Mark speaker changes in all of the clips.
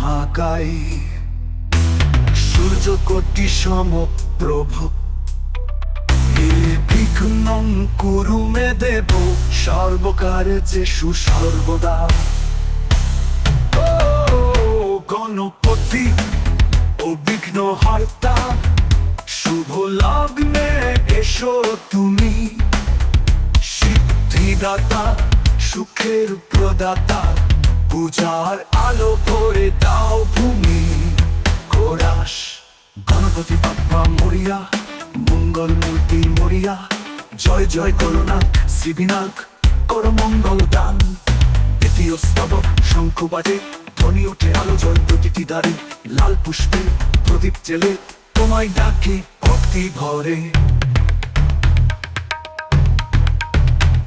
Speaker 1: মহাকায়, সূর্যকোটি সমপ্রভ, নির্বিঘ্নং কুরু মে দেব, সর্বকার্যে সর্বদা। ও গণপতি ও বিঘ্নহর্তা, শুভ লগ্নে এসো তুমি, সিদ্ধিদাতা সুখের প্রদাতা, পূজার আলো ভরে দাও ভূমি। কোরাস গণপতি বাপ্পা মরিয়া, মঙ্গল মূর্তি মরিয়া, জয় জয় করুণাথ শ্রীবিনাথ, কর মঙ্গল দান। দ্বিতীয় স্তবক শঙ্খ বাজে, ধ্বনি ওঠে আলো জল প্রতিটি দ্বারে, লাল পুষ্পে প্রদীপ জেলে তোমায় ডাকি ভক্তি ভরে।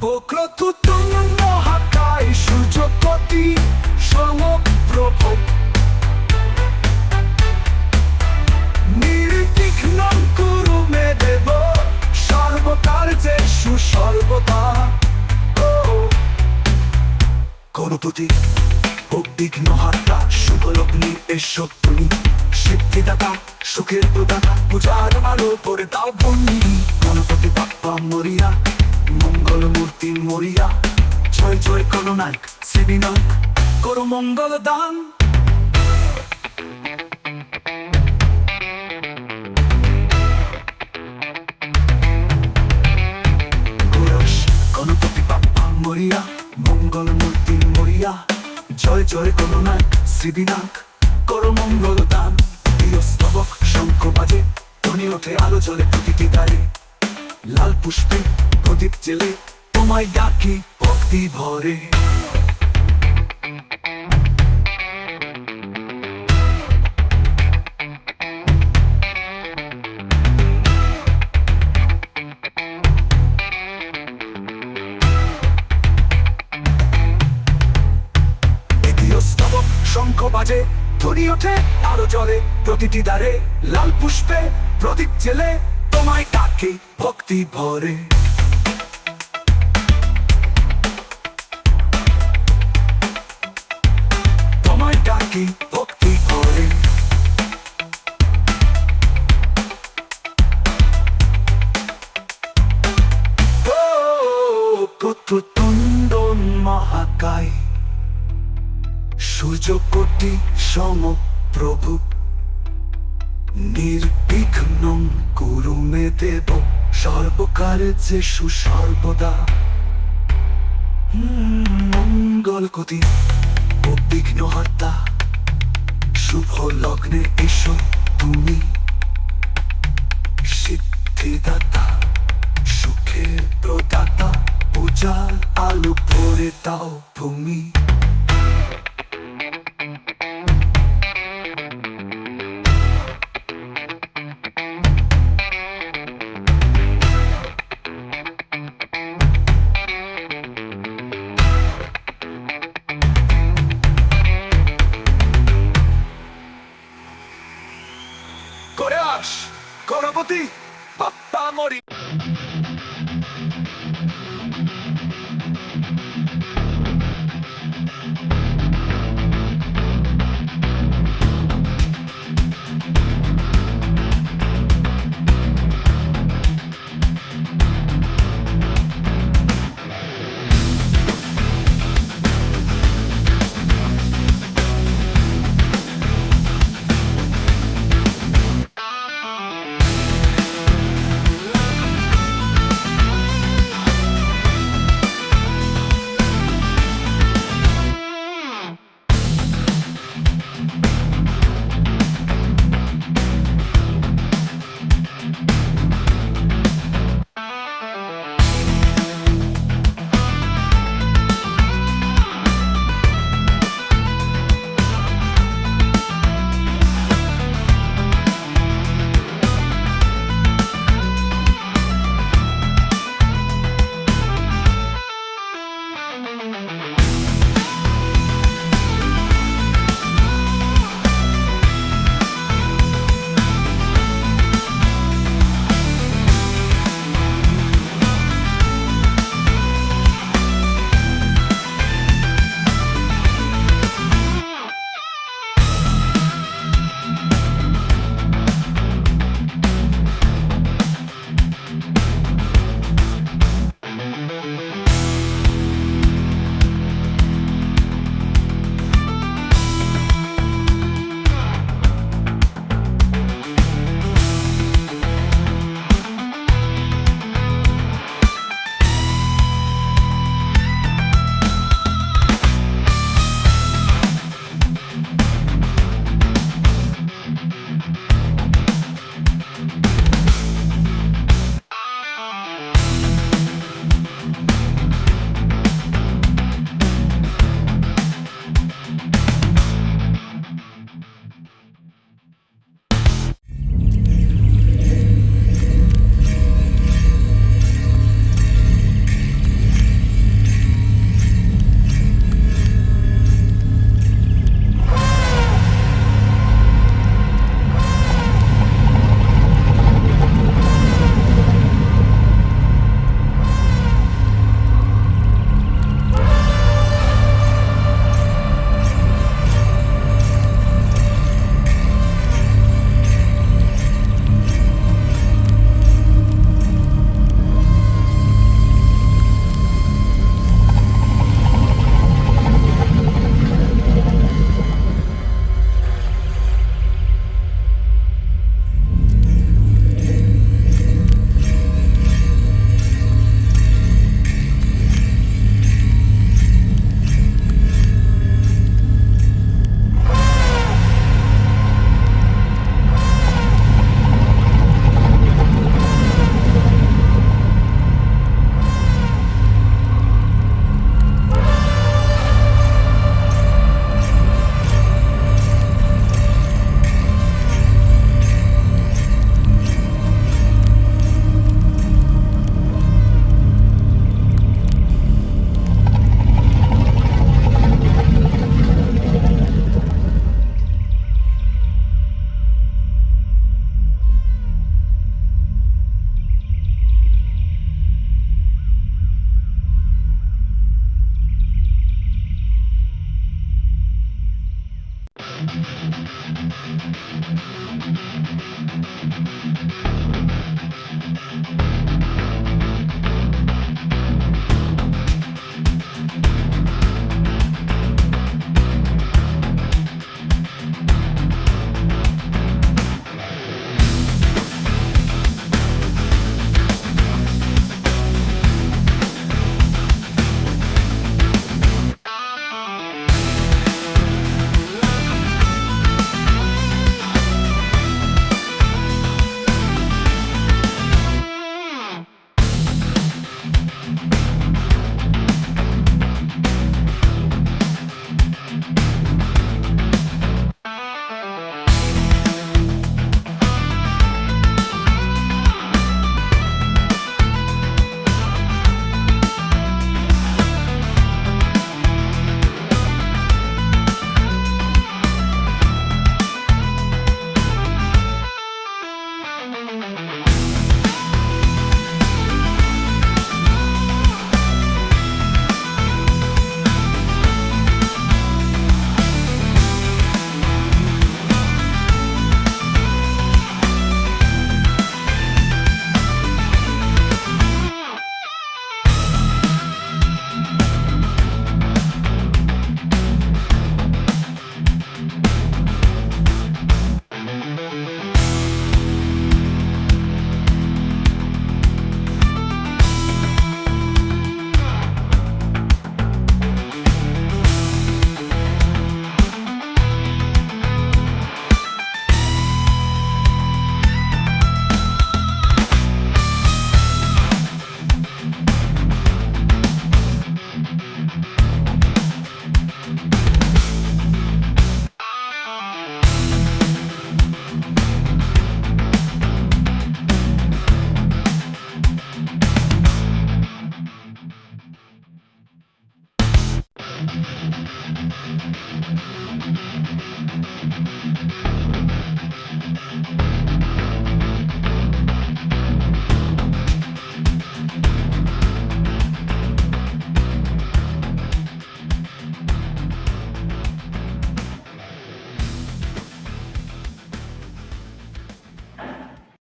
Speaker 1: বক্রতুণ্ড মহাকায়, সূর্যকোটি সমপ্রভ, নির্বিঘ্নং কুরু মে দেব, সর্বকার্যে সর্বদা। গণপতি ও বিঘ্নহর্তা, শুভ লগ্নে এসো তুমি, সিদ্ধিদাতা সুখের প্রদাতা, পূজার আলো ভরে দাও ভূমি। গণপতি বাপ্পা মরিয়া, মঙ্গল মূর্তি মরিয়া, জয় জয় করুণাথ শ্রীবিনাথ, করো মঙ্গল দান। গণপতি বাপ্পা মরিয়া, মঙ্গল মূর্তি মরিয়া, জয় জয় করুণাথ শ্রীবিনাথ, করো মঙ্গল দান। প্রিয় স্তবক শঙ্খ বাজে, ধ্বনি ওঠে আলো জলে প্রতিটি দ্বারে, লাল পুষ্পে প্রদীপ জেলে তোমায় ডাকি ভক্তি ভরে। শঙ্খ বাজে, ধ্বনি ওঠে আলো জলে প্রতিটি দ্বারে, লাল পুষ্পে প্রদীপ জেলে তোমায় ডাকি ভক্তি ভরে। তোমায় ডাকি ভক্তি ভরে। ও বক্রতুণ্ড মহাকায়, সূর্যকোটি সমপ্রভ, নির্বিঘ্নং কুরু মে দেব, সর্বকার্যে সর্বদা। মঙ্গলকতি ও বিঘ্নহর্তা, শুভ লগ্নে এসো তুমি, সিদ্ধিদাতা সুখের প্রদাতা, পূজার আলো ভরে দাও ভূমি। গণপতি বাপ্পা মরি।